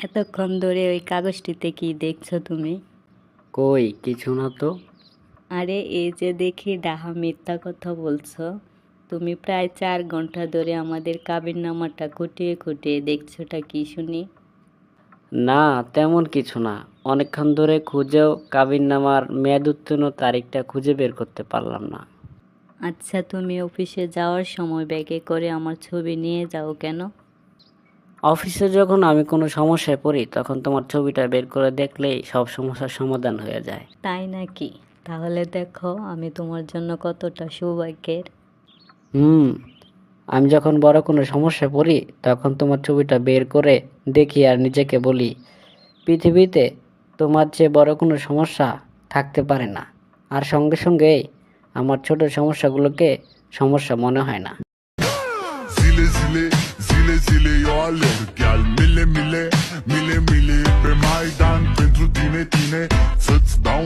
এতক্ষণ ধরে ওই কাগজটিতে কি দেখছো তুমি? কই কিছু না তো। আরে এই যে দেখি ডাহা মিথ্যা কথা বলছো। তুমি প্রায় 4 ঘন্টা ধরে আমাদের কাবিননামাটা খুঁটিয়ে খুঁটিয়ে দেখছোটা কি শুনি? না, তেমন কিছু না। অনেকক্ষণ ধরে খুঁজেও কাবিননামার মেয়াদ উত্তীর্ণ তারিখটা খুঁজে বের করতে পারলাম না। আচ্ছা, তুমি অফিসে যাওয়ার সময় ব্যাগে করে আমার ছবি নিয়ে যাও কেন? অফিসে যখন আমি কোনো সমস্যায় পড়ি তখন তোমার ছবিটা বের করে দেখলেই সব সমস্যার সমাধান হয়ে যায়। তাই নাকি? তাহলে দেখো আমি তোমার জন্য কতটা সৌভাগ্যের। হুম, আমি যখন বড় কোনো সমস্যায় পড়ি তখন তোমার ছবিটা বের করে দেখি আর নিজেকে বলি, পৃথিবীতে তোমার চেয়ে বড় কোনো সমস্যা থাকতে পারে না। আর সঙ্গে সঙ্গেই আমার ছোট সমস্যাগুলোকে সমস্যা মনে হয় না। Zile, zile, zile, zile, eu alerg Iar mile, mile, mile, mile Pe Maidan pentru tine, tine Să-ți dau